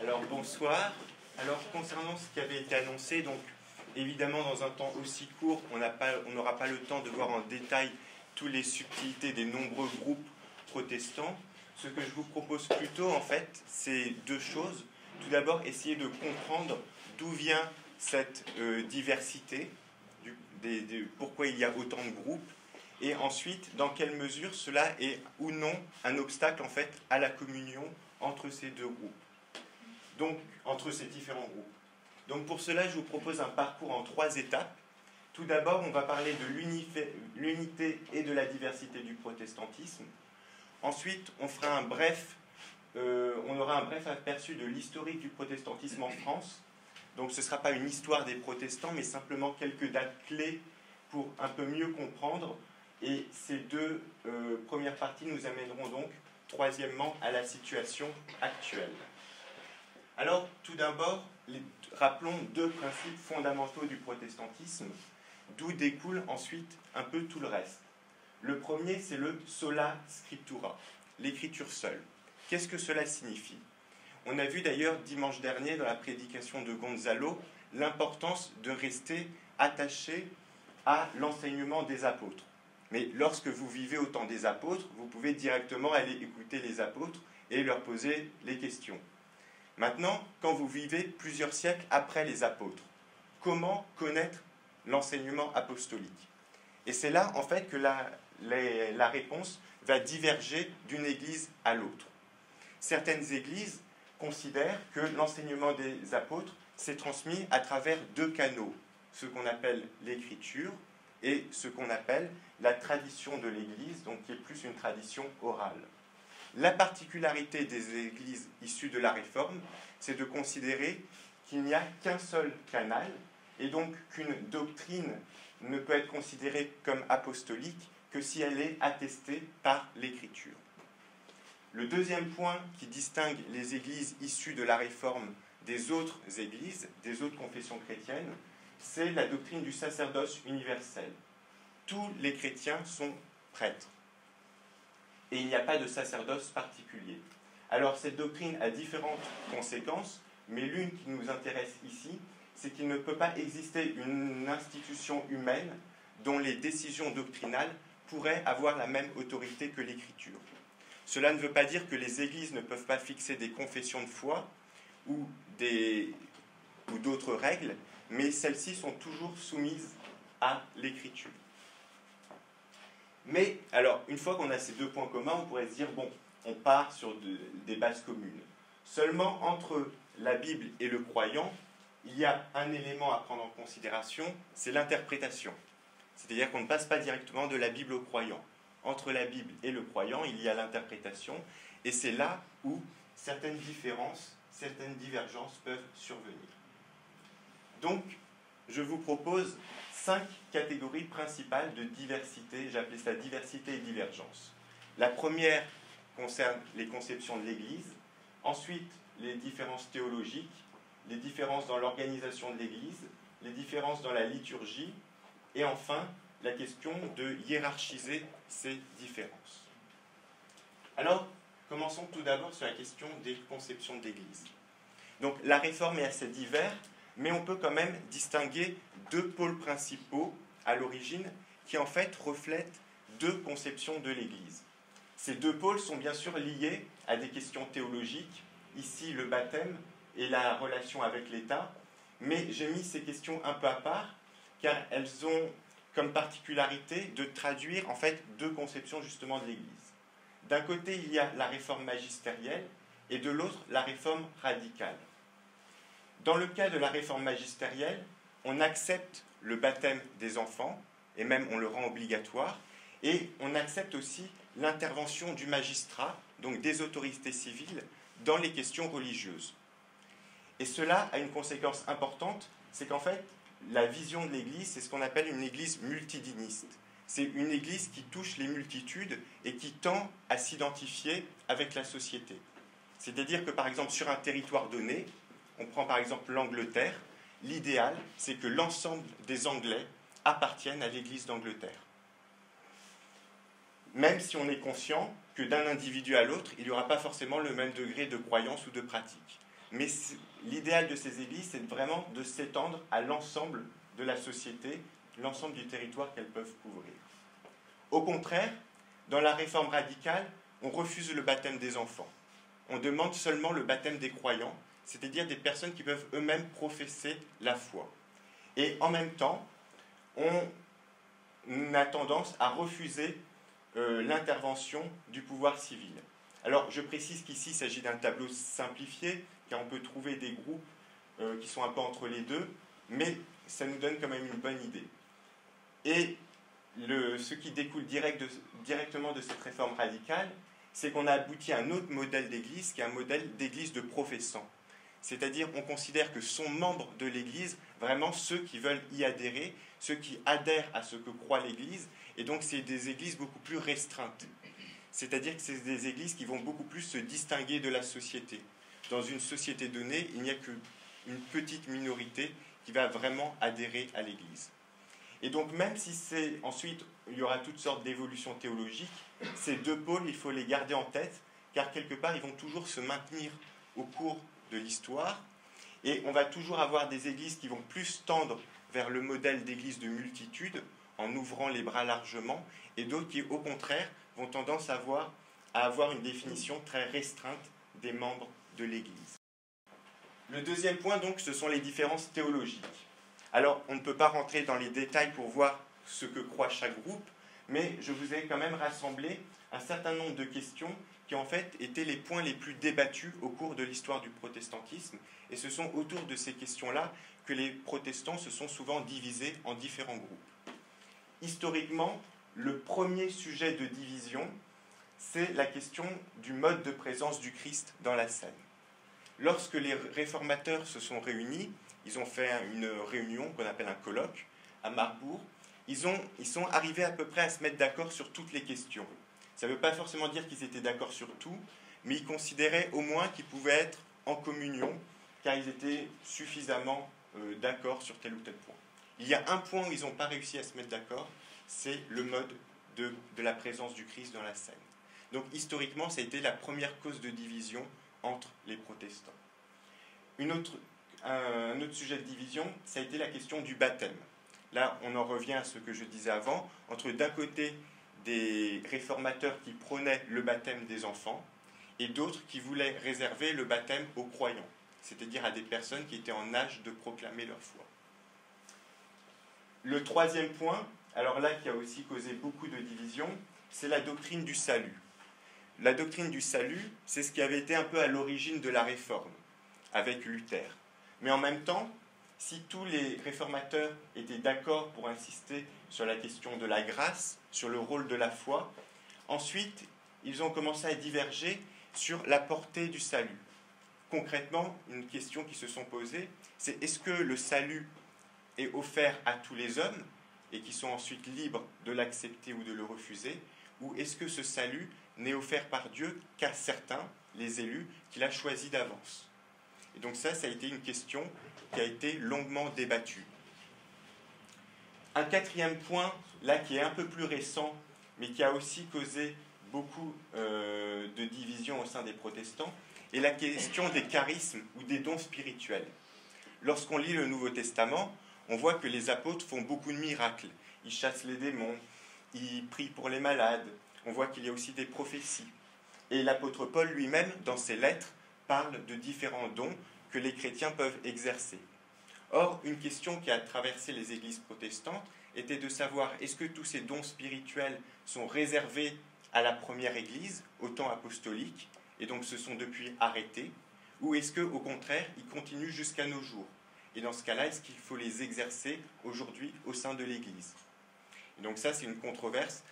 Alors bonsoir. Alors concernant ce qui avait été annoncé, donc évidemment dans un temps aussi court, on n'aura pas le temps de voir en détail toutes les subtilités des nombreux groupes protestants. Ce que je vous propose plutôt en fait, c'est deux choses. Tout d'abord, essayer de comprendre d'où vient cette diversité, pourquoi il y a autant de groupes, et ensuite dans quelle mesure cela est ou non un obstacle en fait à la communion entre ces deux groupes. Donc, entre ces différents groupes. Donc pour cela, je vous propose un parcours en 3 étapes. Tout d'abord, on va parler de l'unité et de la diversité du protestantisme. Ensuite, on aura un bref aperçu de l'historique du protestantisme en France. Donc ce ne sera pas une histoire des protestants, mais simplement quelques dates clés pour un peu mieux comprendre. Et ces deux premières parties nous amèneront donc, troisièmement, à la situation actuelle. Alors, tout d'abord, rappelons 2 principes fondamentaux du protestantisme, d'où découle ensuite un peu tout le reste. Le premier, c'est le sola scriptura, l'écriture seule. Qu'est-ce que cela signifie? On a vu d'ailleurs dimanche dernier dans la prédication de Gonzalo l'importance de rester attaché à l'enseignement des apôtres. Mais lorsque vous vivez au temps des apôtres, vous pouvez directement aller écouter les apôtres et leur poser les questions. Maintenant, quand vous vivez plusieurs siècles après les apôtres, comment connaître l'enseignement apostolique? Et c'est là, en fait, que la réponse va diverger d'une église à l'autre. Certaines églises considèrent que l'enseignement des apôtres s'est transmis à travers 2 canaux, ce qu'on appelle l'écriture et ce qu'on appelle la tradition de l'Église, donc qui est plus une tradition orale. La particularité des églises issues de la Réforme, c'est de considérer qu'il n'y a qu'un seul canal, et donc qu'une doctrine ne peut être considérée comme apostolique que si elle est attestée par l'Écriture. Le deuxième point qui distingue les églises issues de la Réforme des autres églises, des autres confessions chrétiennes, c'est la doctrine du sacerdoce universel. Tous les chrétiens sont prêtres. Et il n'y a pas de sacerdoce particulier. Alors cette doctrine a différentes conséquences, mais l'une qui nous intéresse ici, c'est qu'il ne peut pas exister une institution humaine dont les décisions doctrinales pourraient avoir la même autorité que l'Écriture. Cela ne veut pas dire que les églises ne peuvent pas fixer des confessions de foi ou d'autres règles, mais celles-ci sont toujours soumises à l'Écriture. Mais, alors, une fois qu'on a ces 2 points communs, on pourrait se dire, bon, on part sur des bases communes. Seulement, entre la Bible et le croyant, il y a un élément à prendre en considération, c'est l'interprétation. C'est-à-dire qu'on ne passe pas directement de la Bible au croyant. Entre la Bible et le croyant, il y a l'interprétation, et c'est là où certaines différences, certaines divergences peuvent survenir. Donc, je vous propose 5 catégories principales de diversité, j'appelais ça diversité et divergence. La première concerne les conceptions de l'Église, ensuite les différences théologiques, les différences dans l'organisation de l'Église, les différences dans la liturgie, et enfin la question de hiérarchiser ces différences. Alors, commençons tout d'abord sur la question des conceptions de l'Église. Donc la Réforme est assez diverse, mais on peut quand même distinguer 2 pôles principaux à l'origine qui en fait reflètent 2 conceptions de l'Église. Ces 2 pôles sont bien sûr liés à des questions théologiques, ici le baptême et la relation avec l'État, mais j'ai mis ces questions un peu à part car elles ont comme particularité de traduire en fait 2 conceptions justement de l'Église. D'un côté, il y a la réforme magistérielle et de l'autre, la réforme radicale. Dans le cas de la réforme magistérielle, on accepte le baptême des enfants, et même on le rend obligatoire, et on accepte aussi l'intervention du magistrat, donc des autorités civiles, dans les questions religieuses. Et cela a une conséquence importante, c'est qu'en fait, la vision de l'Église, c'est ce qu'on appelle une Église multidiniste. C'est une Église qui touche les multitudes et qui tend à s'identifier avec la société. C'est-à-dire que, par exemple, sur un territoire donné, on prend par exemple l'Angleterre, l'idéal, c'est que l'ensemble des Anglais appartiennent à l'Église d'Angleterre. Même si on est conscient que d'un individu à l'autre, il n'y aura pas forcément le même degré de croyance ou de pratique. mais l'idéal de ces églises, c'est vraiment de s'étendre à l'ensemble de la société, l'ensemble du territoire qu'elles peuvent couvrir. Au contraire, dans la réforme radicale, on refuse le baptême des enfants. On demande seulement le baptême des croyants, c'est-à-dire des personnes qui peuvent eux-mêmes professer la foi. Et en même temps, on a tendance à refuser l'intervention du pouvoir civil. Alors, je précise qu'ici, il s'agit d'un tableau simplifié, car on peut trouver des groupes qui sont un peu entre les deux, mais ça nous donne quand même une bonne idée. Et ce qui découle directement de cette réforme radicale, c'est qu'on a abouti à un autre modèle d'église, qui est un modèle d'église de professants. C'est-à-dire, on considère que sont membres de l'église vraiment ceux qui veulent y adhérer, ceux qui adhèrent à ce que croit l'église, et donc c'est des églises beaucoup plus restreintes. C'est-à-dire que c'est des églises qui vont beaucoup plus se distinguer de la société. Dans une société donnée, il n'y a qu'une petite minorité qui va vraiment adhérer à l'église. Et donc même si ensuite il y aura toutes sortes d'évolutions théologiques, ces deux pôles, il faut les garder en tête, car quelque part ils vont toujours se maintenir au cours de l'histoire, et on va toujours avoir des églises qui vont plus tendre vers le modèle d'église de multitude, en ouvrant les bras largement, et d'autres qui, au contraire, vont tendance à avoir une définition très restreinte des membres de l'Église. Le deuxième point, donc, ce sont les différences théologiques. Alors, on ne peut pas rentrer dans les détails pour voir ce que croit chaque groupe, mais je vous ai quand même rassemblé un certain nombre de questions qui, en fait, étaient les points les plus débattus au cours de l'histoire du protestantisme, et ce sont autour de ces questions-là que les protestants se sont souvent divisés en différents groupes. Historiquement, le premier sujet de division, c'est la question du mode de présence du Christ dans la scène. Lorsque les réformateurs se sont réunis, ils ont fait une réunion qu'on appelle un colloque à Marbourg, ils sont arrivés à peu près à se mettre d'accord sur toutes les questions. Ça ne veut pas forcément dire qu'ils étaient d'accord sur tout, mais ils considéraient au moins qu'ils pouvaient être en communion, car ils étaient suffisamment d'accord sur tel ou tel point. Il y a un point où ils n'ont pas réussi à se mettre d'accord, c'est le mode de la présence du Christ dans la scène. Donc historiquement, ça a été la première cause de division entre les protestants. Un autre sujet de division, ça a été la question du baptême. Là, on en revient à ce que je disais avant, entre d'un côté des réformateurs qui prônaient le baptême des enfants et d'autres qui voulaient réserver le baptême aux croyants, c'est-à-dire à des personnes qui étaient en âge de proclamer leur foi. Le troisième point, alors là qui a aussi causé beaucoup de divisions, c'est la doctrine du salut. La doctrine du salut, c'est ce qui avait été un peu à l'origine de la réforme, avec Luther. Mais en même temps, si tous les réformateurs étaient d'accord pour insister sur la question de la grâce, sur le rôle de la foi, ensuite, ils ont commencé à diverger sur la portée du salut. Concrètement, une question qui se sont posées, c'est est-ce que le salut est offert à tous les hommes et qui sont ensuite libres de l'accepter ou de le refuser, ou est-ce que ce salut n'est offert par Dieu qu'à certains, les élus, qu'il a choisis d'avance? Et donc ça a été une question qui a été longuement débattue. Un quatrième point, là qui est un peu plus récent, mais qui a aussi causé beaucoup de divisions au sein des protestants, est la question des charismes ou des dons spirituels. Lorsqu'on lit le Nouveau Testament, on voit que les apôtres font beaucoup de miracles. Ils chassent les démons, ils prient pour les malades, on voit qu'il y a aussi des prophéties. Et l'apôtre Paul lui-même, dans ses lettres, parle de différents dons que les chrétiens peuvent exercer. Or, une question qui a traversé les églises protestantes était de savoir est-ce que tous ces dons spirituels sont réservés à la première église, au temps apostolique, et donc se sont depuis arrêtés, ou est-ce qu'au contraire, ils continuent jusqu'à nos jours? Et dans ce cas-là, est-ce qu'il faut les exercer aujourd'hui au sein de l'Église? Et donc ça, c'est une controverse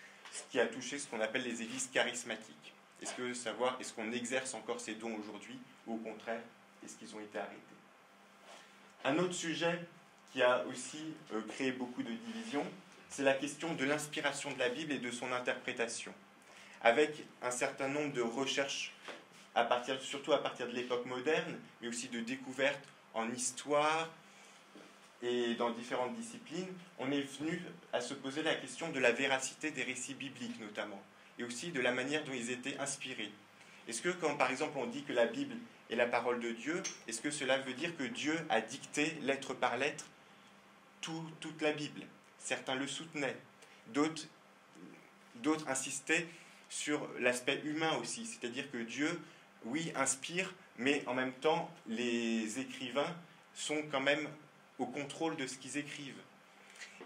qui a touché ce qu'on appelle les églises charismatiques. Est-ce qu'on exerce encore ces dons aujourd'hui, ou au contraire, est-ce qu'ils ont été arrêtés? Un autre sujet qui a aussi créé beaucoup de divisions, c'est la question de l'inspiration de la Bible et de son interprétation, avec un certain nombre de recherches, surtout à partir de l'époque moderne, mais aussi de découvertes en histoire et dans différentes disciplines, on est venu à se poser la question de la véracité des récits bibliques notamment, et aussi de la manière dont ils étaient inspirés. Est-ce que quand par exemple on dit que la Bible est la parole de Dieu, est-ce que cela veut dire que Dieu a dicté lettre par lettre toute la Bible? Certains le soutenaient, d'autres insistaient sur l'aspect humain aussi, c'est-à-dire que Dieu, oui, inspire, mais en même temps, les écrivains sont quand même au contrôle de ce qu'ils écrivent.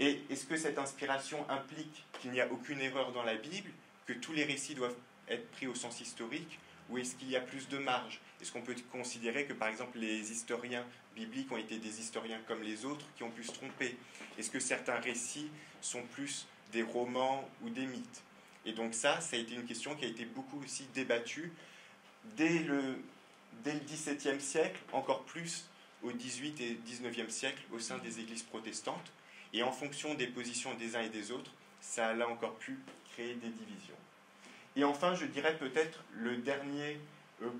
Et est-ce que cette inspiration implique qu'il n'y a aucune erreur dans la Bible, que tous les récits doivent être pris au sens historique, ou est-ce qu'il y a plus de marge? Est-ce qu'on peut considérer que, par exemple, les historiens bibliques ont été des historiens comme les autres qui ont pu se tromper? Est-ce que certains récits sont plus des romans ou des mythes? Et donc ça a été une question qui a été beaucoup aussi débattue dès le XVIIe siècle, encore plus au XVIIIe et XIXe siècle au sein des églises protestantes. Et en fonction des positions des uns et des autres, ça a là encore pu créer des divisions. Et enfin, je dirais peut-être le dernier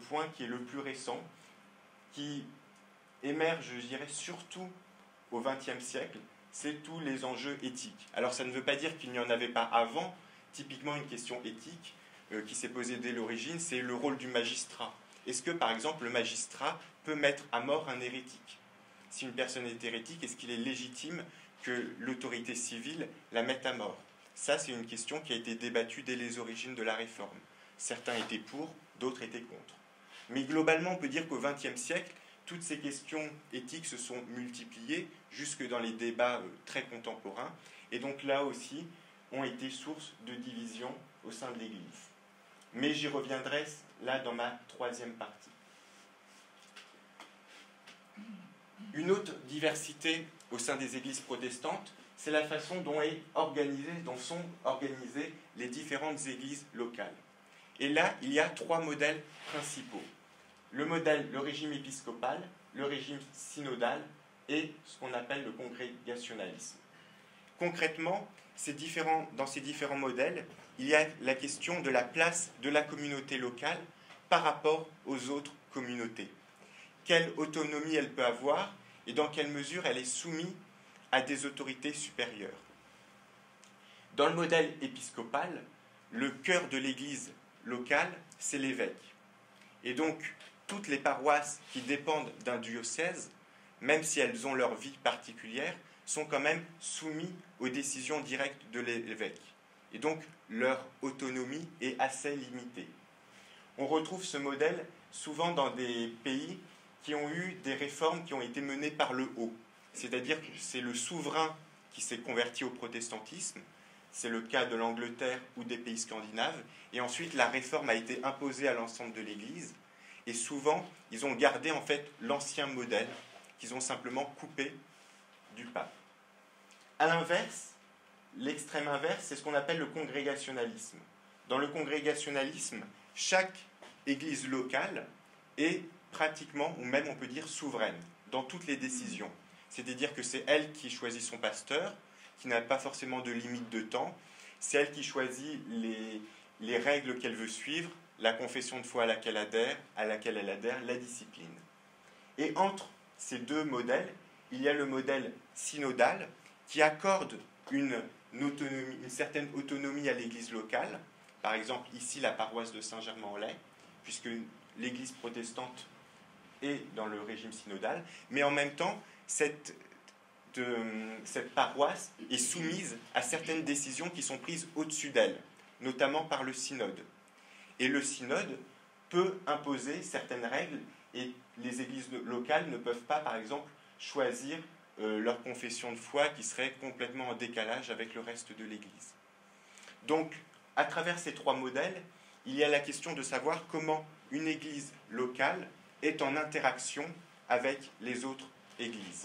point qui est le plus récent, qui émerge, je dirais, surtout au XXe siècle, c'est tous les enjeux éthiques. Alors ça ne veut pas dire qu'il n'y en avait pas avant. Typiquement, une question éthique qui s'est posée dès l'origine, c'est le rôle du magistrat. Est-ce que, par exemple, le magistrat peut mettre à mort un hérétique? Si une personne est hérétique, est-ce qu'il est légitime que l'autorité civile la mette à mort? Ça, c'est une question qui a été débattue dès les origines de la Réforme. Certains étaient pour, d'autres étaient contre. Mais globalement, on peut dire qu'au XXe siècle, toutes ces questions éthiques se sont multipliées jusque dans les débats très contemporains, et donc là aussi ont été source de division au sein de l'Église. Mais j'y reviendrai là dans ma troisième partie. Une autre diversité au sein des églises protestantes, c'est la façon dont sont organisées les différentes églises locales. Et là, il y a trois modèles principaux. Le régime épiscopal, le régime synodal et ce qu'on appelle le congrégationalisme. Concrètement, dans ces différents modèles, il y a la question de la place de la communauté locale par rapport aux autres communautés. Quelle autonomie elle peut avoir et dans quelle mesure elle est soumise à des autorités supérieures. Dans le modèle épiscopal, le cœur de l'Église locale, c'est l'évêque. Et donc, toutes les paroisses qui dépendent d'un diocèse, même si elles ont leur vie particulière, sont quand même soumises aux décisions directes de l'évêque. Et donc, leur autonomie est assez limitée. On retrouve ce modèle souvent dans des pays qui ont eu des réformes qui ont été menées par le haut. C'est-à-dire que c'est le souverain qui s'est converti au protestantisme, c'est le cas de l'Angleterre ou des pays scandinaves, et ensuite la réforme a été imposée à l'ensemble de l'Église, et souvent ils ont gardé en fait l'ancien modèle, qu'ils ont simplement coupé du pape. À l'inverse, l'extrême inverse, c'est ce qu'on appelle le congrégationalisme. Dans le congrégationalisme, chaque église locale est pratiquement, ou même on peut dire, souveraine dans toutes les décisions. C'est-à-dire que c'est elle qui choisit son pasteur, qui n'a pas forcément de limite de temps. C'est elle qui choisit les règles qu'elle veut suivre, la confession de foi à laquelle elle adhère, la discipline. Et entre ces deux modèles, il y a le modèle synodal qui accorde une certaine autonomie à l'église locale. Par exemple, ici, la paroisse de Saint-Germain-en-Laye, puisque l'église protestante est dans le régime synodal, mais en même temps, cette paroisse est soumise à certaines décisions qui sont prises au-dessus d'elle, notamment par le synode. Et le synode peut imposer certaines règles, et les églises locales ne peuvent pas, par exemple, choisir leur confession de foi qui serait complètement en décalage avec le reste de l'Église. Donc, à travers ces trois modèles, il y a la question de savoir comment une Église locale est en interaction avec les autres Églises.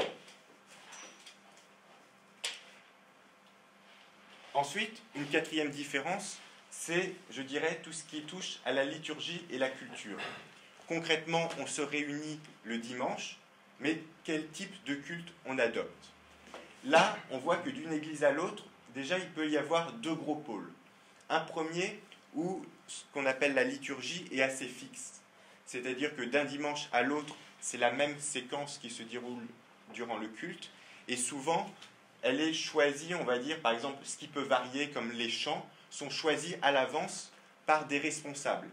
Ensuite, une quatrième différence, c'est, je dirais, tout ce qui touche à la liturgie et la culture. Concrètement, on se réunit le dimanche, mais quel type de culte on adopte? Là, on voit que d'une église à l'autre, déjà, il peut y avoir deux gros pôles. Un premier, où ce qu'on appelle la liturgie est assez fixe. C'est-à-dire que d'un dimanche à l'autre, c'est la même séquence qui se déroule durant le culte, et souvent, elle est choisie, on va dire, par exemple, ce qui peut varier, comme les chants, sont choisis à l'avance par des responsables.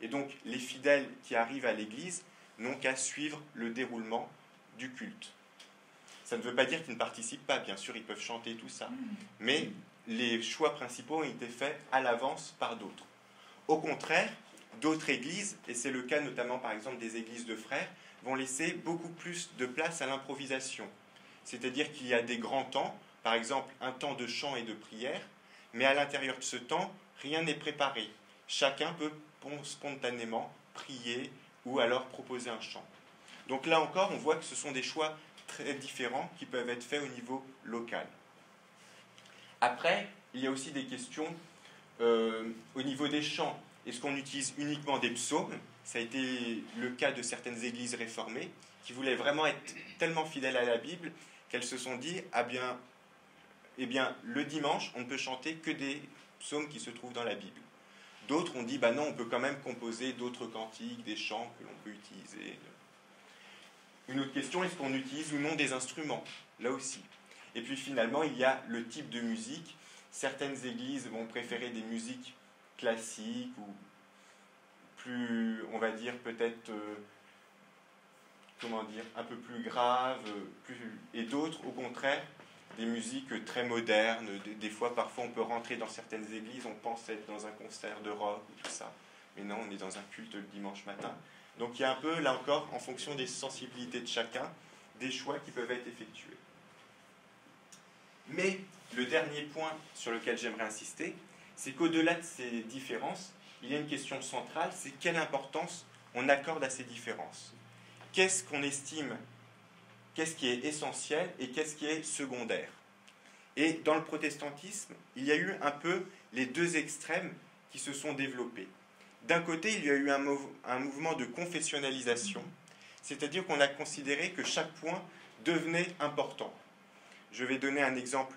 Et donc, les fidèles qui arrivent à l'église n'ont qu'à suivre le déroulement du culte. Ça ne veut pas dire qu'ils ne participent pas, bien sûr, ils peuvent chanter tout ça, mais les choix principaux ont été faits à l'avance par d'autres. Au contraire, d'autres églises, et c'est le cas notamment par exemple des églises de frères, vont laisser beaucoup plus de place à l'improvisation. C'est-à-dire qu'il y a des grands temps, par exemple un temps de chant et de prière, mais à l'intérieur de ce temps, rien n'est préparé. Chacun peut spontanément prier ou alors proposer un chant. Donc là encore, on voit que ce sont des choix très différents qui peuvent être faits au niveau local. Après, il y a aussi des questions au niveau des chants. Est-ce qu'on utilise uniquement des psaumes? Ça a été le cas de certaines églises réformées qui voulaient vraiment être tellement fidèles à la Bible qu'elles se sont dit eh bien, le dimanche, on ne peut chanter que des psaumes qui se trouvent dans la Bible. D'autres ont dit non, on peut quand même composer d'autres cantiques, des chants que l'on peut utiliser. Une autre question, est-ce qu'on utilise ou non des instruments? Là aussi. Et puis finalement, il y a le type de musique. Certaines églises vont préférer des musiques classiques ou plus, on va dire, peut-être, un peu plus graves, et d'autres, au contraire, des musiques très modernes. Des fois, parfois, on peut rentrer dans certaines églises, on pense être dans un concert de rock ou tout ça. Mais non, on est dans un culte le dimanche matin. Donc il y a un peu, là encore, en fonction des sensibilités de chacun, des choix qui peuvent être effectués. Mais le dernier point sur lequel j'aimerais insister, c'est qu'au-delà de ces différences, il y a une question centrale, c'est quelle importance on accorde à ces différences. Qu'est-ce qu'on estime, qu'est-ce qui est essentiel et qu'est-ce qui est secondaire. Et dans le protestantisme, il y a eu un peu les deux extrêmes qui se sont développés. D'un côté, il y a eu un mouvement de confessionnalisation, c'est-à-dire qu'on a considéré que chaque point devenait important. Je vais donner un exemple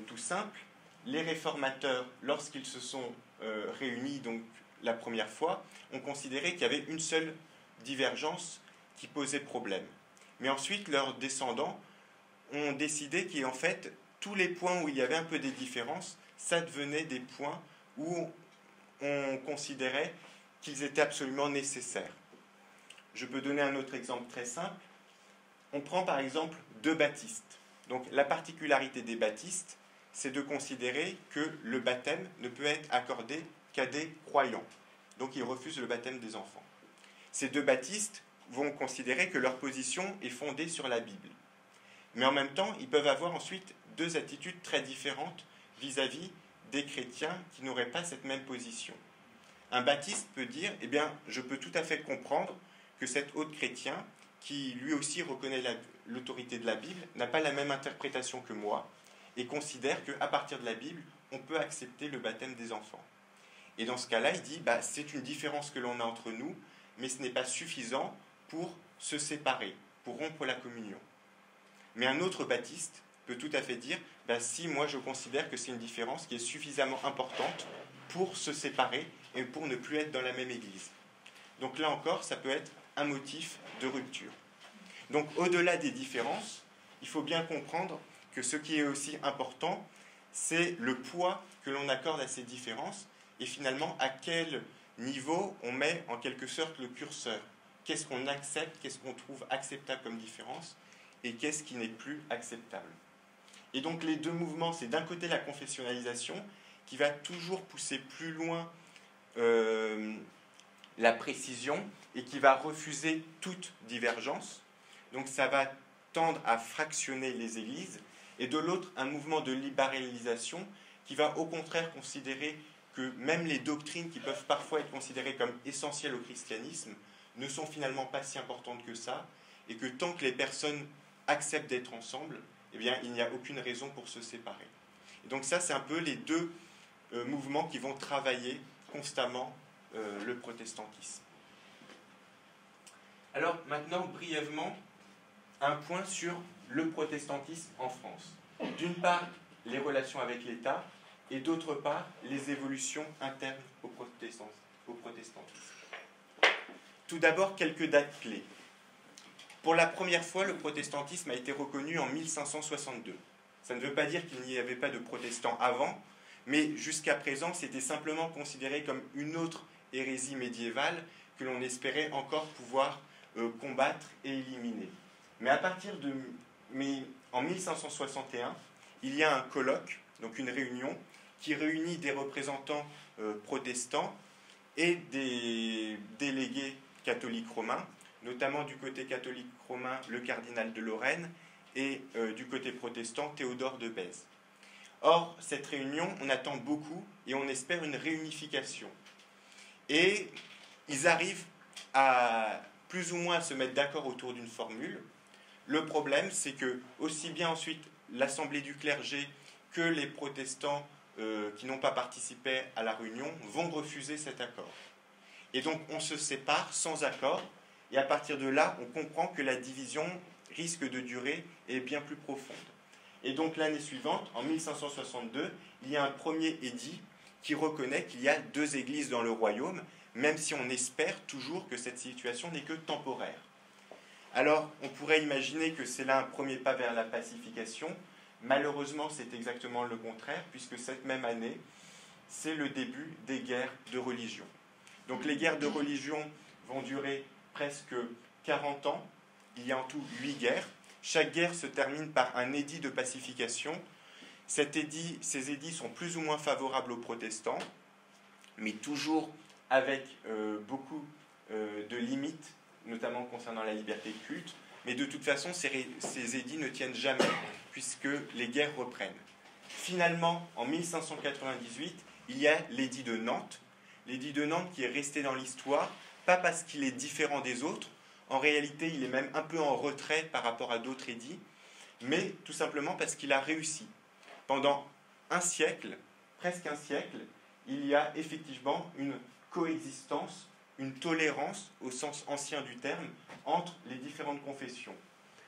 tout simple. Les réformateurs, lorsqu'ils se sont réunis donc, la première fois, ont considéré qu'il y avait une seule divergence qui posait problème. Mais ensuite, leurs descendants ont décidé qu'en fait, tous les points où il y avait un peu des différences, ça devenait des points où on considérait qu'ils étaient absolument nécessaires. Je peux donner un autre exemple très simple. On prend par exemple deux baptistes. Donc la particularité des baptistes, c'est de considérer que le baptême ne peut être accordé qu'à des croyants. Donc ils refusent le baptême des enfants. Ces deux baptistes vont considérer que leur position est fondée sur la Bible. Mais en même temps, ils peuvent avoir ensuite deux attitudes très différentes vis-à-vis des chrétiens qui n'auraient pas cette même position. Un baptiste peut dire, eh bien, je peux tout à fait comprendre que cet autre chrétien, qui lui aussi reconnaît l'autorité de la Bible, n'a pas la même interprétation que moi, et considère qu'à partir de la Bible, on peut accepter le baptême des enfants. Et dans ce cas-là, il dit, c'est une différence que l'on a entre nous, mais ce n'est pas suffisant pour se séparer, pour rompre la communion. Mais un autre baptiste peut tout à fait dire, si moi je considère que c'est une différence qui est suffisamment importante pour se séparer et pour ne plus être dans la même église. Donc là encore, ça peut être un motif de rupture. Donc au-delà des différences, il faut bien comprendre que ce qui est aussi important, c'est le poids que l'on accorde à ces différences et finalement à quel niveau on met en quelque sorte le curseur. Qu'est-ce qu'on accepte, qu'est-ce qu'on trouve acceptable comme différence et qu'est-ce qui n'est plus acceptable. Et donc les deux mouvements, c'est d'un côté la confessionnalisation qui va toujours pousser plus loin la précision et qui va refuser toute divergence. Donc ça va tendre à fractionner les églises. Et de l'autre, un mouvement de libéralisation qui va au contraire considérer que même les doctrines qui peuvent parfois être considérées comme essentielles au christianisme ne sont finalement pas si importantes que ça, et que tant que les personnes acceptent d'être ensemble, eh bien, il n'y a aucune raison pour se séparer. Et donc ça, c'est un peu les deux mouvements qui vont travailler constamment le protestantisme. Alors maintenant, brièvement, un point sur le protestantisme en France. D'une part, les relations avec l'État, et d'autre part, les évolutions internes au protestantisme. Tout d'abord, quelques dates clés. Pour la première fois, le protestantisme a été reconnu en 1562. Ça ne veut pas dire qu'il n'y avait pas de protestants avant, mais jusqu'à présent, c'était simplement considéré comme une autre hérésie médiévale que l'on espérait encore pouvoir combattre et éliminer. Mais en 1561, il y a un colloque, donc une réunion, qui réunit des représentants protestants et des délégués catholiques romains, notamment du côté catholique romain, le cardinal de Lorraine, et du côté protestant, Théodore de Bèze. Or, cette réunion, on attend beaucoup et on espère une réunification. Et ils arrivent à plus ou moins se mettre d'accord autour d'une formule. Le problème, c'est que aussi bien ensuite l'Assemblée du clergé que les protestants qui n'ont pas participé à la réunion vont refuser cet accord. Et donc on se sépare sans accord, et à partir de là, on comprend que la division risque de durer et est bien plus profonde. Et donc l'année suivante, en 1562, il y a un premier édit qui reconnaît qu'il y a 2 églises dans le royaume, même si on espère toujours que cette situation n'est que temporaire. Alors, on pourrait imaginer que c'est là un premier pas vers la pacification. Malheureusement, c'est exactement le contraire, puisque cette même année, c'est le début des guerres de religion. Donc les guerres de religion vont durer presque 40 ans. Il y a en tout 8 guerres. Chaque guerre se termine par un édit de pacification. Ces édits sont plus ou moins favorables aux protestants, mais toujours avec beaucoup de limites, notamment concernant la liberté de culte. Mais de toute façon, ces édits ne tiennent jamais, puisque les guerres reprennent. Finalement, en 1598, il y a l'édit de Nantes. L'édit de Nantes qui est resté dans l'histoire, pas parce qu'il est différent des autres, en réalité il est même un peu en retrait par rapport à d'autres édits, mais tout simplement parce qu'il a réussi. Pendant un siècle, presque un siècle, il y a effectivement une coexistence, une tolérance au sens ancien du terme, entre les différentes confessions.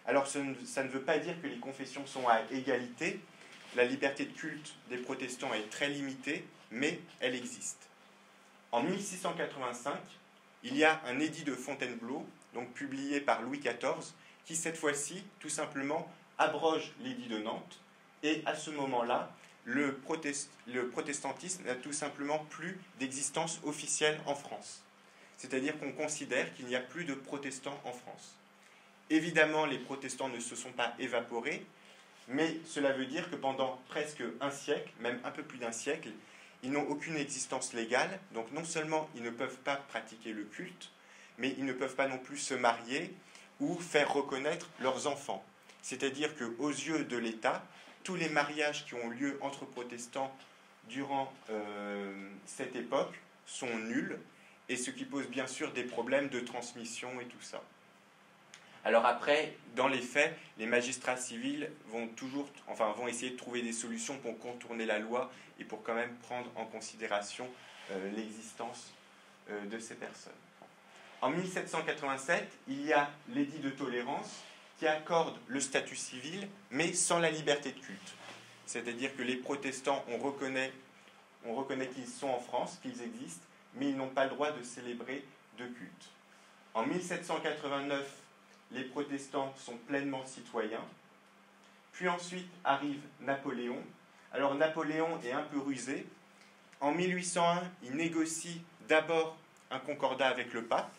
Alors ça ne veut pas dire que les confessions sont à égalité. La liberté de culte des protestants est très limitée, mais elle existe. En 1685, il y a un édit de Fontainebleau, donc publié par Louis XIV, qui cette fois-ci, tout simplement, abroge l'édit de Nantes. Et à ce moment-là, le protestantisme n'a tout simplement plus d'existence officielle en France. C'est-à-dire qu'on considère qu'il n'y a plus de protestants en France. Évidemment, les protestants ne se sont pas évaporés, mais cela veut dire que pendant presque un siècle, même un peu plus d'un siècle, ils n'ont aucune existence légale, donc non seulement ils ne peuvent pas pratiquer le culte, mais ils ne peuvent pas non plus se marier ou faire reconnaître leurs enfants. C'est-à-dire qu'aux yeux de l'État, tous les mariages qui ont lieu entre protestants durant cette époque sont nuls, et ce qui pose bien sûr des problèmes de transmission et tout ça. Alors après, dans les faits, les magistrats civils vont essayer de trouver des solutions pour contourner la loi et pour quand même prendre en considération l'existence de ces personnes. En 1787, il y a l'édit de tolérance qui accorde le statut civil, mais sans la liberté de culte. C'est-à-dire que les protestants, on reconnaît qu'ils sont en France, qu'ils existent, mais ils n'ont pas le droit de célébrer de culte. En 1789, les protestants sont pleinement citoyens. Puis ensuite arrive Napoléon. Alors Napoléon est un peu rusé. En 1801, il négocie d'abord un concordat avec le pape,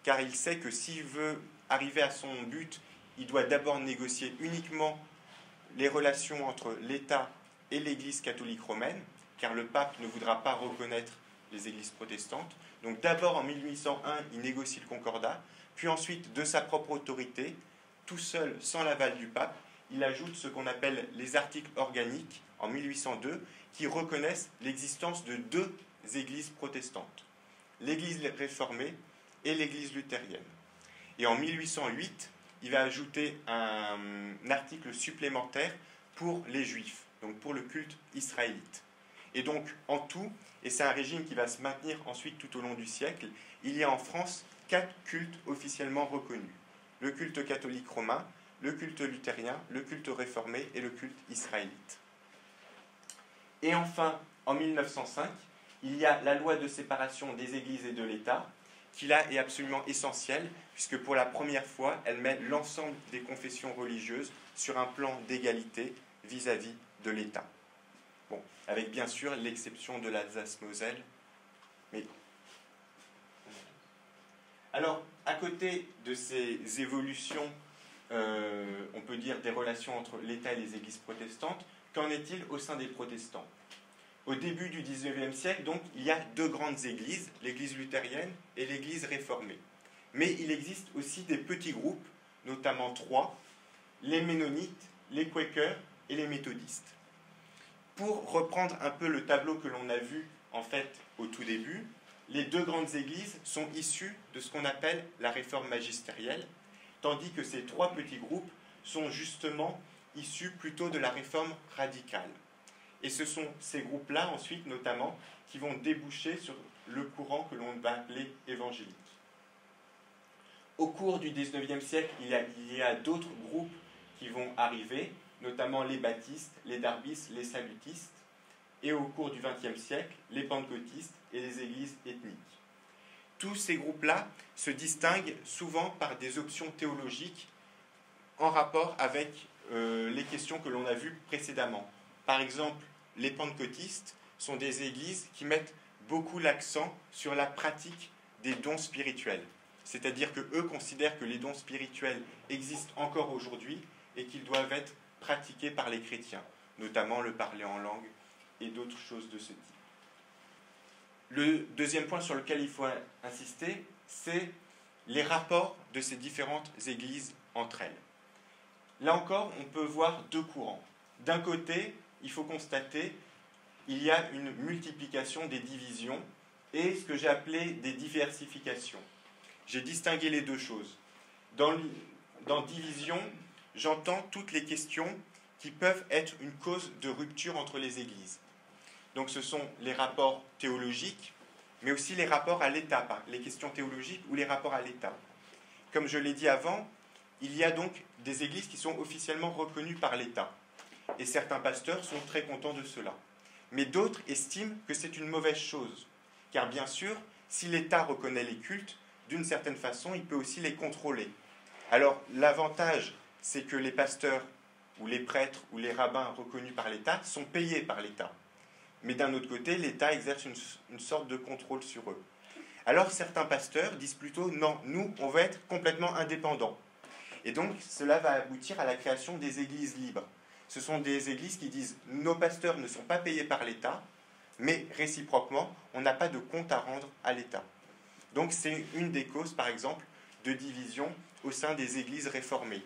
car il sait que s'il veut arriver à son but, il doit d'abord négocier uniquement les relations entre l'État et l'Église catholique romaine, car le pape ne voudra pas reconnaître les églises protestantes. Donc d'abord en 1801, il négocie le concordat, puis ensuite de sa propre autorité, tout seul, sans l'aval du pape, il ajoute ce qu'on appelle les articles organiques en 1802, qui reconnaissent l'existence de 2 églises protestantes, l'Église réformée et l'Église luthérienne. Et en 1808, il va ajouter un article supplémentaire pour les Juifs, donc pour le culte israélite. Et donc, en tout, et c'est un régime qui va se maintenir ensuite tout au long du siècle, il y a en France 4 cultes officiellement reconnus. Le culte catholique romain, le culte luthérien, le culte réformé et le culte israélite. Et enfin, en 1905, il y a la loi de séparation des églises et de l'État, qui là est absolument essentielle, puisque pour la première fois, elle met l'ensemble des confessions religieuses sur un plan d'égalité vis-à-vis de l'État. Bon, avec bien sûr l'exception de l'Alsace-Moselle, mais... Alors, à côté de ces évolutions, on peut dire des relations entre l'État et les églises protestantes, qu'en est-il au sein des protestants? Au début du XIXe siècle, donc, il y a deux grandes églises, l'église luthérienne et l'église réformée. Mais il existe aussi des petits groupes, notamment trois, les ménonites, les quakers et les méthodistes. Pour reprendre un peu le tableau que l'on a vu en fait au tout début, les deux grandes églises sont issues de ce qu'on appelle la réforme magistérielle, tandis que ces trois petits groupes sont justement issus plutôt de la réforme radicale. Et ce sont ces groupes-là, ensuite, notamment, qui vont déboucher sur le courant que l'on va appeler évangélique. Au cours du XIXe siècle, il y a d'autres groupes qui vont arriver, notamment les baptistes, les darbistes, les salutistes, et au cours du XXe siècle, les pentecôtistes et les églises ethniques. Tous ces groupes-là se distinguent souvent par des options théologiques en rapport avec les questions que l'on a vues précédemment. Par exemple, les pentecôtistes sont des églises qui mettent beaucoup l'accent sur la pratique des dons spirituels. C'est-à-dire qu'eux considèrent que les dons spirituels existent encore aujourd'hui et qu'ils doivent être pratiqués par les chrétiens, notamment le parler en langue et d'autres choses de ce type. Le deuxième point sur lequel il faut insister, c'est les rapports de ces différentes églises entre elles. Là encore, on peut voir deux courants. D'un côté, il faut constater qu'il y a une multiplication des divisions et ce que j'ai appelé des diversifications. J'ai distingué les deux choses. Dans division, j'entends toutes les questions qui peuvent être une cause de rupture entre les églises. Donc ce sont les rapports théologiques, mais aussi les rapports à l'État, les questions théologiques ou les rapports à l'État. Comme je l'ai dit avant, il y a donc des églises qui sont officiellement reconnues par l'État. Et certains pasteurs sont très contents de cela. Mais d'autres estiment que c'est une mauvaise chose. Car bien sûr, si l'État reconnaît les cultes, d'une certaine façon, il peut aussi les contrôler. Alors, l'avantage, c'est que les pasteurs, ou les prêtres, ou les rabbins reconnus par l'État sont payés par l'État. Mais d'un autre côté, l'État exerce une sorte de contrôle sur eux. Alors, certains pasteurs disent plutôt, non, nous, on va être complètement indépendants. Et donc, cela va aboutir à la création des églises libres. Ce sont des églises qui disent, nos pasteurs ne sont pas payés par l'État, mais réciproquement, on n'a pas de compte à rendre à l'État. Donc, c'est une des causes, par exemple, de division au sein des églises réformées.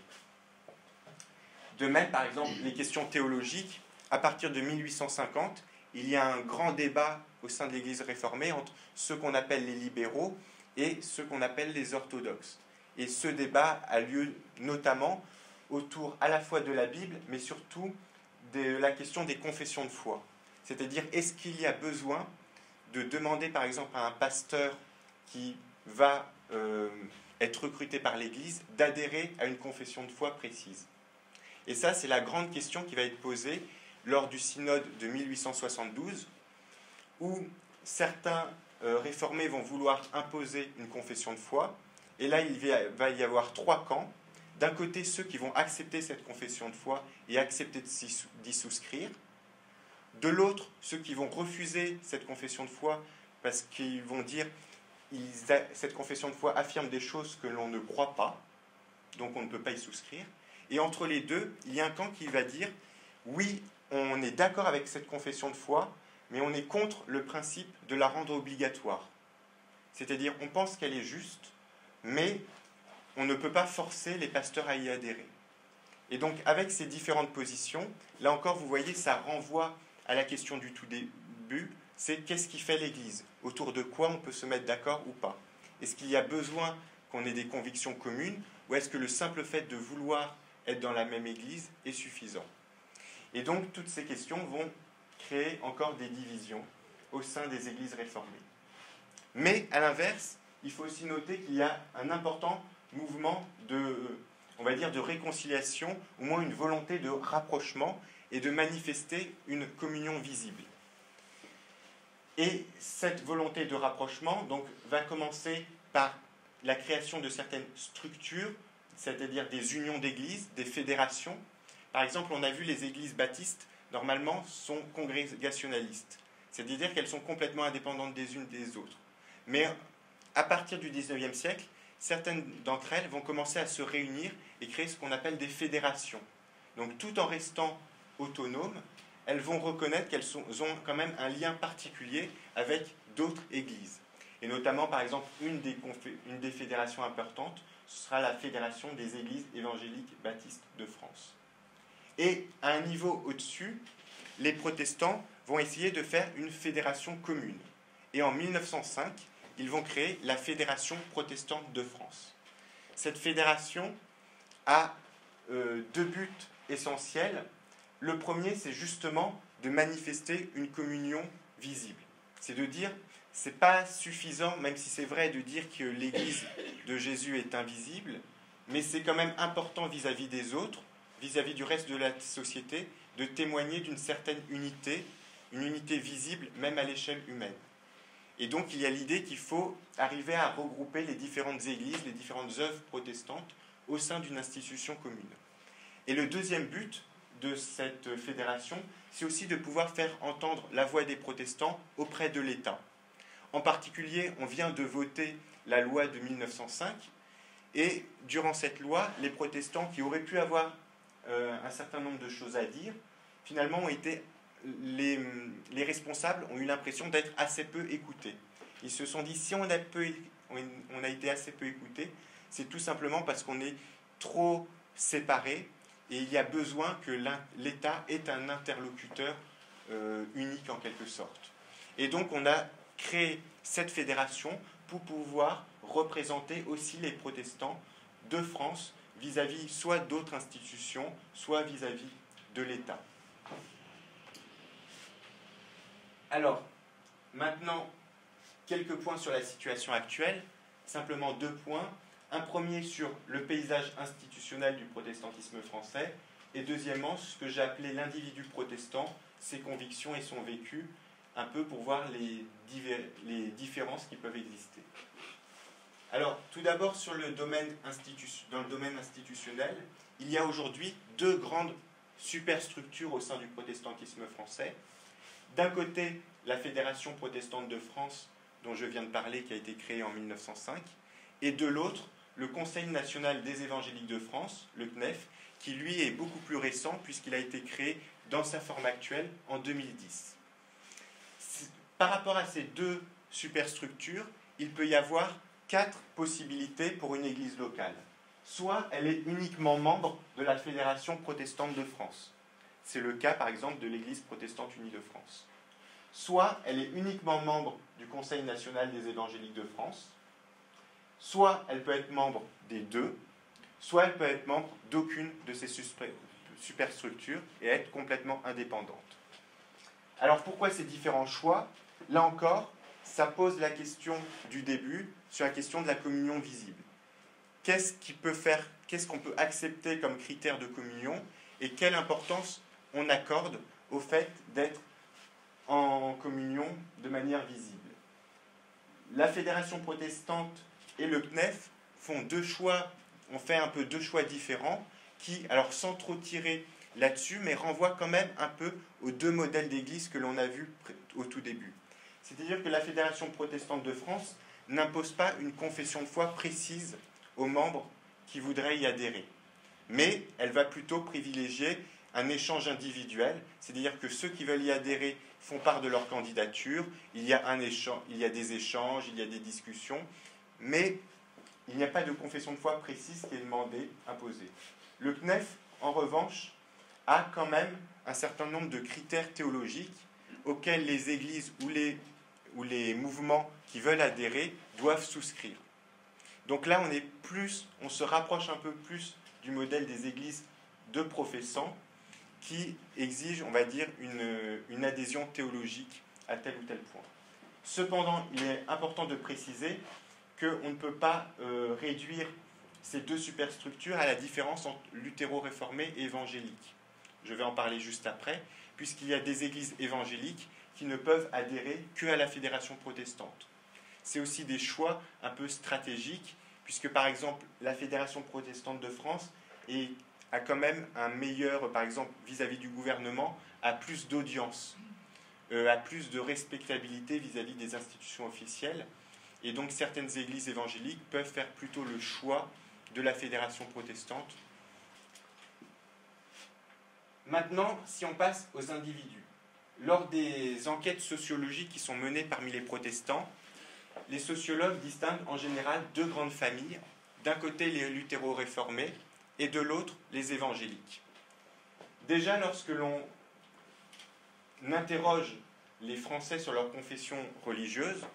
De même, par exemple, les questions théologiques, à partir de 1850, il y a un grand débat au sein de l'Église réformée entre ceux qu'on appelle les libéraux et ceux qu'on appelle les orthodoxes. Et ce débat a lieu notamment autour à la fois de la Bible, mais surtout de la question des confessions de foi. C'est-à-dire, est-ce qu'il y a besoin de demander, par exemple, à un pasteur qui va être recruté par l'Église d'adhérer à une confession de foi précise? Et ça, c'est la grande question qui va être posée lors du synode de 1872, où certains réformés vont vouloir imposer une confession de foi. Et là, il va y avoir trois camps. D'un côté, ceux qui vont accepter cette confession de foi et accepter d'y souscrire. De l'autre, ceux qui vont refuser cette confession de foi parce qu'ils vont dire cette confession de foi affirme des choses que l'on ne croit pas, donc on ne peut pas y souscrire. Et entre les deux, il y a un camp qui va dire oui, on est d'accord avec cette confession de foi, mais on est contre le principe de la rendre obligatoire. C'est-à-dire, on pense qu'elle est juste, mais on ne peut pas forcer les pasteurs à y adhérer. Et donc, avec ces différentes positions, là encore, vous voyez, ça renvoie à la question du tout début, c'est qu'est-ce qui fait l'Église? Autour de quoi on peut se mettre d'accord ou pas? Est-ce qu'il y a besoin qu'on ait des convictions communes, ou est-ce que le simple fait de vouloir être dans la même Église est suffisant? Et donc, toutes ces questions vont créer encore des divisions au sein des Églises réformées. Mais, à l'inverse, il faut aussi noter qu'il y a un important mouvement on va dire, de réconciliation, au moins une volonté de rapprochement et de manifester une communion visible. Et cette volonté de rapprochement donc, va commencer par la création de certaines structures, c'est-à-dire des unions d'églises, des fédérations. Par exemple, on a vu les églises baptistes, normalement, sont congrégationalistes, c'est-à-dire qu'elles sont complètement indépendantes des unes des autres. Mais à partir du XIXe siècle, certaines d'entre elles vont commencer à se réunir et créer ce qu'on appelle des fédérations. Donc tout en restant autonomes, elles vont reconnaître qu'elles ont quand même un lien particulier avec d'autres églises. Et notamment, par exemple, une des fédérations importantes, ce sera la Fédération des Églises évangéliques baptistes de France. Et à un niveau au-dessus, les protestants vont essayer de faire une fédération commune. Et en 1905, ils vont créer la Fédération protestante de France. Cette fédération a deux buts essentiels. Le premier, c'est justement de manifester une communion visible. C'est de dire, c'est pas suffisant, même si c'est vrai de dire que l'Église de Jésus est invisible, mais c'est quand même important vis-à-vis des autres, vis-à-vis du reste de la société, de témoigner d'une certaine unité, une unité visible même à l'échelle humaine. Et donc il y a l'idée qu'il faut arriver à regrouper les différentes églises, les différentes œuvres protestantes au sein d'une institution commune. Et le deuxième but de cette fédération, c'est aussi de pouvoir faire entendre la voix des protestants auprès de l'État. En particulier, on vient de voter la loi de 1905, et durant cette loi, les protestants qui auraient pu avoir un certain nombre de choses à dire, finalement ont été les responsables ont eu l'impression d'être assez peu écoutés. Ils se sont dit, si on a été assez peu écoutés, c'est tout simplement parce qu'on est trop séparés et il y a besoin que l'État ait un interlocuteur unique en quelque sorte. Et donc on a créé cette fédération pour pouvoir représenter aussi les protestants de France vis-à-vis soit d'autres institutions, soit vis-à-vis de l'État. Alors, maintenant, quelques points sur la situation actuelle, simplement 2 points. Un premier sur le paysage institutionnel du protestantisme français, et deuxièmement, ce que j'ai appelé l'individu protestant, ses convictions et son vécu, un peu pour voir les différences qui peuvent exister. Alors, tout d'abord, dans le domaine institutionnel, il y a aujourd'hui 2 grandes superstructures au sein du protestantisme français. D'un côté, la Fédération protestante de France, dont je viens de parler, qui a été créée en 1905, et de l'autre, le Conseil national des évangéliques de France, le CNEF, qui lui est beaucoup plus récent puisqu'il a été créé dans sa forme actuelle en 2010. Par rapport à ces 2 superstructures, il peut y avoir 4 possibilités pour une église locale. Soit elle est uniquement membre de la Fédération protestante de France. C'est le cas, par exemple, de l'Église protestante unie de France. Soit elle est uniquement membre du Conseil national des évangéliques de France. Soit elle peut être membre des 2. Soit elle peut être membre d'aucune de ces superstructures et être complètement indépendante. Alors pourquoi ces différents choix? Là encore, ça pose la question du début sur la question de la communion visible. Qu'est-ce qu'on peut accepter comme critère de communion et quelle importance on accorde au fait d'être en communion de manière visible. La Fédération protestante et le CNEF ont fait un peu 2 choix différents qui, alors sans trop tirer là-dessus, mais renvoient quand même un peu aux 2 modèles d'église que l'on a vus au tout début. C'est-à-dire que la Fédération protestante de France n'impose pas une confession de foi précise aux membres qui voudraient y adhérer. Mais elle va plutôt privilégier un échange individuel, c'est-à-dire que ceux qui veulent y adhérer font part de leur candidature, il y a des échanges, il y a des discussions, mais il n'y a pas de confession de foi précise qui est demandée, imposée. Le CNEF, en revanche, a quand même un certain nombre de critères théologiques auxquels les églises ou les mouvements qui veulent adhérer doivent souscrire. Donc là, on se rapproche un peu plus du modèle des églises de professants qui exigent, on va dire, une adhésion théologique à tel ou tel point. Cependant, il est important de préciser qu'on ne peut pas réduire ces 2 superstructures à la différence entre luthéro-réformé et évangélique. Je vais en parler juste après, puisqu'il y a des églises évangéliques qui ne peuvent adhérer qu'à la Fédération protestante. C'est aussi des choix un peu stratégiques, puisque par exemple la Fédération protestante de France a quand même un meilleur, par exemple vis-à-vis du gouvernement, a plus d'audience, a plus de respectabilité vis-à-vis des institutions officielles, Et donc certaines églises évangéliques peuvent faire plutôt le choix de la fédération protestante. Maintenant, si on passe aux individus, lors des enquêtes sociologiques qui sont menées parmi les protestants, les sociologues distinguent en général deux grandes familles. D'un côté, les luthéro-réformés et de l'autre, les évangéliques. Déjà, lorsque l'on interroge les Français sur leur confession religieuse,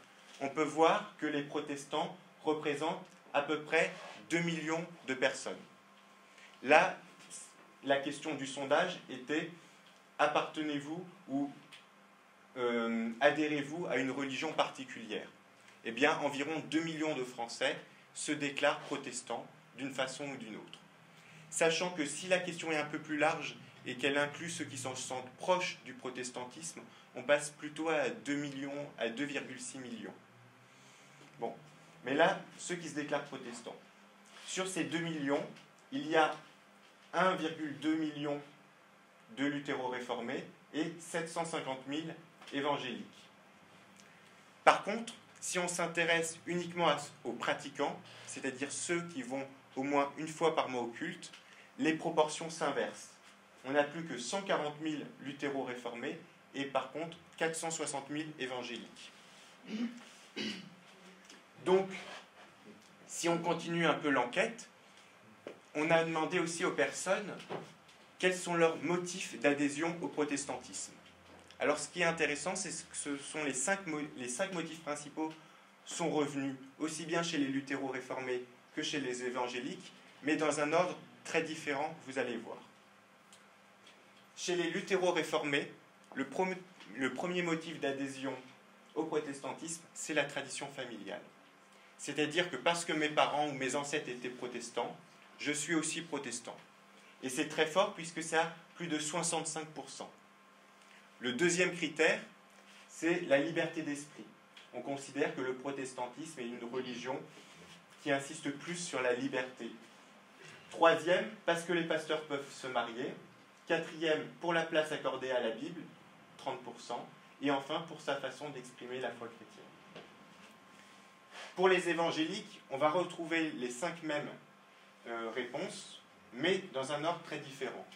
on peut voir que les protestants représentent à peu près 2 millions de personnes. Là, la question du sondage était « Appartenez-vous ou adhérez-vous à une religion particulière ?» Eh bien, environ 2 millions de Français se déclarent protestants d'une façon ou d'une autre. Sachant que si la question est un peu plus large et qu'elle inclut ceux qui s'en sentent proches du protestantisme, on passe plutôt à 2 millions, à 2,6 millions. Bon, mais là, ceux qui se déclarent protestants. Sur ces 2 millions, il y a 1,2 million de luthéro-réformés et 750 000 évangéliques. Par contre, si on s'intéresse uniquement aux pratiquants, c'est-à-dire ceux qui vont au moins une fois par mois au culte, les proportions s'inversent. On n'a plus que 140 000 luthéro-réformés et par contre 460 000 évangéliques. Donc, si on continue un peu l'enquête, on a demandé aussi aux personnes quels sont leurs motifs d'adhésion au protestantisme. Alors, ce qui est intéressant, c'est que ce sont les cinq motifs principaux sont revenus aussi bien chez les luthéro-réformés que chez les évangéliques, mais dans un ordre très différent, vous allez voir. Chez les luthéro-réformés, le premier motif d'adhésion au protestantisme, c'est la tradition familiale. C'est-à-dire que parce que mes parents ou mes ancêtres étaient protestants, je suis aussi protestant. Et c'est très fort puisque c'est à plus de 65%. Le deuxième critère, c'est la liberté d'esprit. On considère que le protestantisme est une religion qui insiste plus sur la liberté. Troisième, parce que les pasteurs peuvent se marier. Quatrième, pour la place accordée à la Bible, 30%. Et enfin, pour sa façon d'exprimer la foi chrétienne. Pour les évangéliques, on va retrouver les 5 mêmes réponses, mais dans un ordre très différent.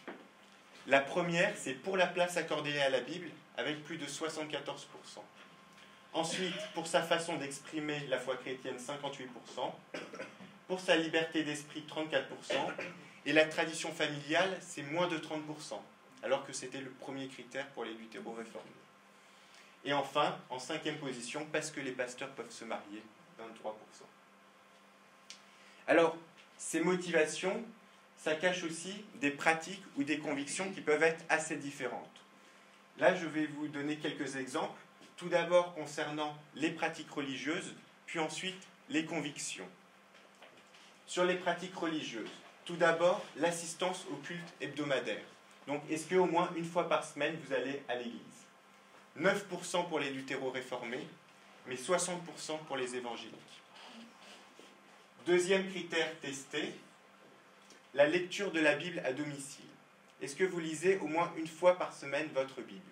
La première, c'est pour la place accordée à la Bible, avec plus de 74%. Ensuite, pour sa façon d'exprimer la foi chrétienne, 58%. Pour sa liberté d'esprit, 34%. Et la tradition familiale, c'est moins de 30%, alors que c'était le premier critère pour les luthéro-réformés. Et enfin, en 5e position, parce que les pasteurs peuvent se marier, 23%. Alors, ces motivations, ça cache aussi des pratiques ou des convictions qui peuvent être assez différentes. Là, je vais vous donner quelques exemples. Tout d'abord concernant les pratiques religieuses, puis ensuite les convictions. Sur les pratiques religieuses, tout d'abord l'assistance au culte hebdomadaire. Donc, est-ce qu'au moins une fois par semaine, vous allez à l'église ? 9% pour les luthéro-réformés, mais 60% pour les évangéliques. Deuxième critère testé, la lecture de la Bible à domicile. Est-ce que vous lisez au moins une fois par semaine votre Bible ?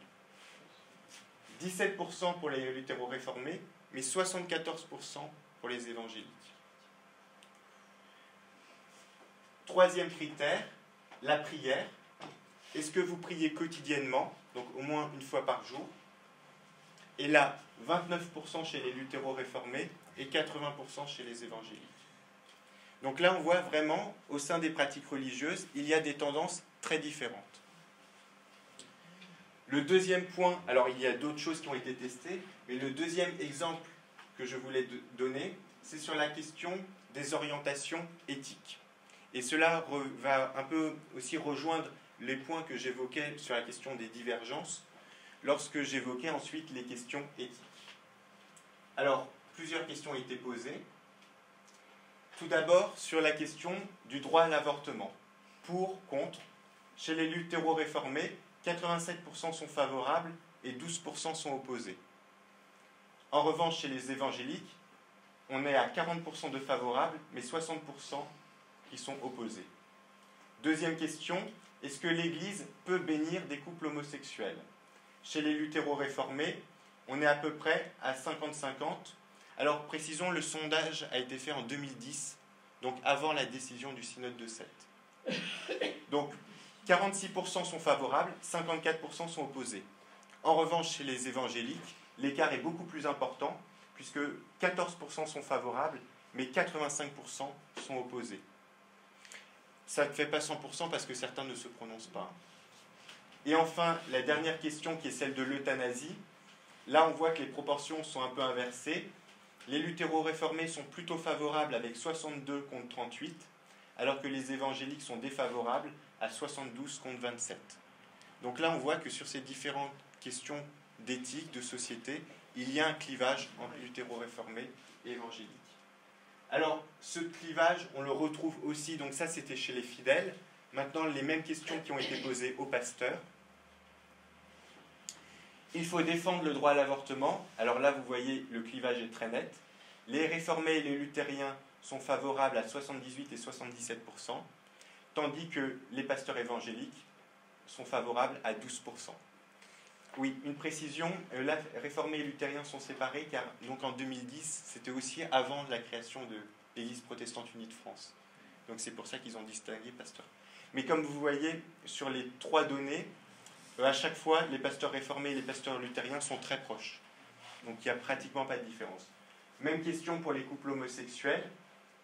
17% pour les luthéro-réformés, mais 74% pour les évangéliques. Troisième critère, la prière. Est-ce que vous priez quotidiennement, donc au moins une fois par jour ? Et là, 29% chez les luthéro-réformés et 80% chez les évangéliques. Donc là, on voit vraiment, au sein des pratiques religieuses, il y a des tendances très différentes. Le deuxième point, alors il y a d'autres choses qui ont été testées, mais le deuxième exemple que je voulais donner, c'est sur la question des orientations éthiques. Et cela va un peu aussi rejoindre les points que j'évoquais sur la question des divergences, lorsque j'évoquais ensuite les questions éthiques. Alors, plusieurs questions ont été posées. Tout d'abord, sur la question du droit à l'avortement. Pour, contre, chez les luthéro-réformés, 87% sont favorables et 12% sont opposés. En revanche, chez les évangéliques, on est à 40% de favorables, mais 60% qui sont opposés. Deuxième question, est-ce que l'Église peut bénir des couples homosexuels ? Chez les luthéro-réformés, on est à peu près à 50-50, Alors, précisons, le sondage a été fait en 2010, donc avant la décision du synode de Sète. Donc, 46% sont favorables, 54% sont opposés. En revanche, chez les évangéliques, l'écart est beaucoup plus important, puisque 14% sont favorables, mais 85% sont opposés. Ça ne fait pas 100% parce que certains ne se prononcent pas. Et enfin, la dernière question qui est celle de l'euthanasie. Là, on voit que les proportions sont un peu inversées. Les luthéro-réformés sont plutôt favorables avec 62 contre 38, alors que les évangéliques sont défavorables à 72 contre 27. Donc là, on voit que sur ces différentes questions d'éthique, de société, il y a un clivage entre luthéro-réformés et évangéliques. Alors, ce clivage, on le retrouve aussi, donc ça c'était chez les fidèles. Maintenant, les mêmes questions qui ont été posées aux pasteurs. Il faut défendre le droit à l'avortement. Alors là, vous voyez, le clivage est très net. Les réformés et les luthériens sont favorables à 78 et 77%, tandis que les pasteurs évangéliques sont favorables à 12%. Oui, une précision, là, réformés et luthériens sont séparés, car donc en 2010, c'était aussi avant la création de l'Église protestante unie de France. Donc c'est pour ça qu'ils ont distingué pasteurs. Mais comme vous voyez, sur les trois données, à chaque fois, les pasteurs réformés et les pasteurs luthériens sont très proches. Donc il n'y a pratiquement pas de différence. Même question pour les couples homosexuels.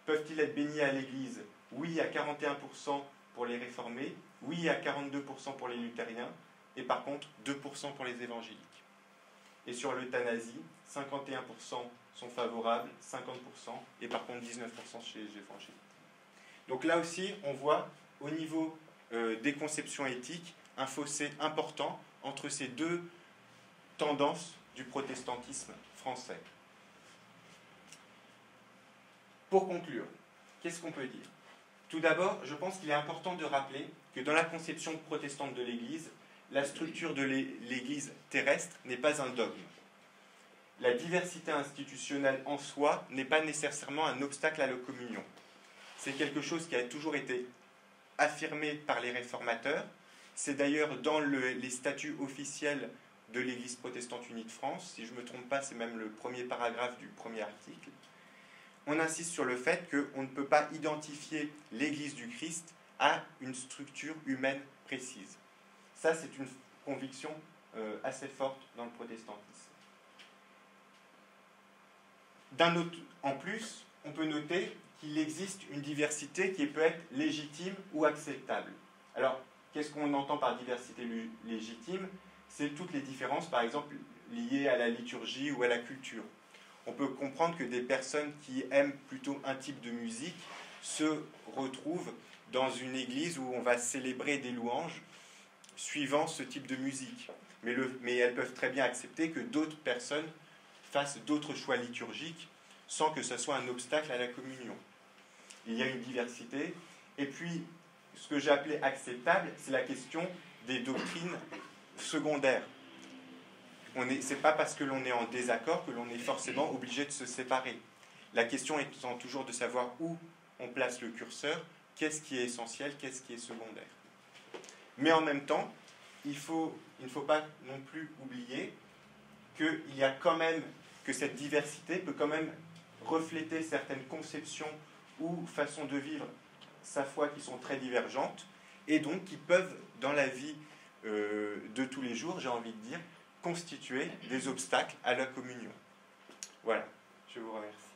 Peuvent-ils être bénis à l'Église? Oui, à 41% pour les réformés, oui, à 42% pour les luthériens, et par contre 2% pour les évangéliques. Et sur l'euthanasie, 51% sont favorables, 50%, et par contre 19% chez les évangéliques. Donc là aussi, on voit au niveau des conceptions éthiques un fossé important entre ces deux tendances du protestantisme français. Pour conclure, qu'est-ce qu'on peut dire? Tout d'abord, je pense qu'il est important de rappeler que dans la conception protestante de l'Église, la structure de l'Église terrestre n'est pas un dogme. La diversité institutionnelle en soi n'est pas nécessairement un obstacle à la communion. C'est quelque chose qui a toujours été affirmé par les réformateurs. C'est d'ailleurs dans les statuts officiels de l'Église protestante unie de France. Si je ne me trompe pas, c'est même le premier paragraphe du premier article. On insiste sur le fait qu'on ne peut pas identifier l'Église du Christ à une structure humaine précise. Ça, c'est une conviction assez forte dans le protestantisme. En plus, on peut noter qu'il existe une diversité qui peut être légitime ou acceptable. Alors, qu'est-ce qu'on entend par diversité légitime? C'est toutes les différences, par exemple, liées à la liturgie ou à la culture. On peut comprendre que des personnes qui aiment plutôt un type de musique se retrouvent dans une église où on va célébrer des louanges suivant ce type de musique. Mais elles peuvent très bien accepter que d'autres personnes fassent d'autres choix liturgiques sans que ce soit un obstacle à la communion. Il y a une diversité. Et puis, ce que j'ai appelé acceptable, c'est la question des doctrines secondaires. Ce n'est pas parce que l'on est en désaccord que l'on est forcément obligé de se séparer. La question étant toujours de savoir où on place le curseur, qu'est-ce qui est essentiel, qu'est-ce qui est secondaire. Mais en même temps, il ne faut pas non plus oublier qu'il y a quand même, que cette diversité peut quand même refléter certaines conceptions ou façons de vivre sa foi qui sont très divergentes et donc qui peuvent, dans la vie de tous les jours, j'ai envie de dire, constituer des obstacles à la communion. Voilà, je vous remercie.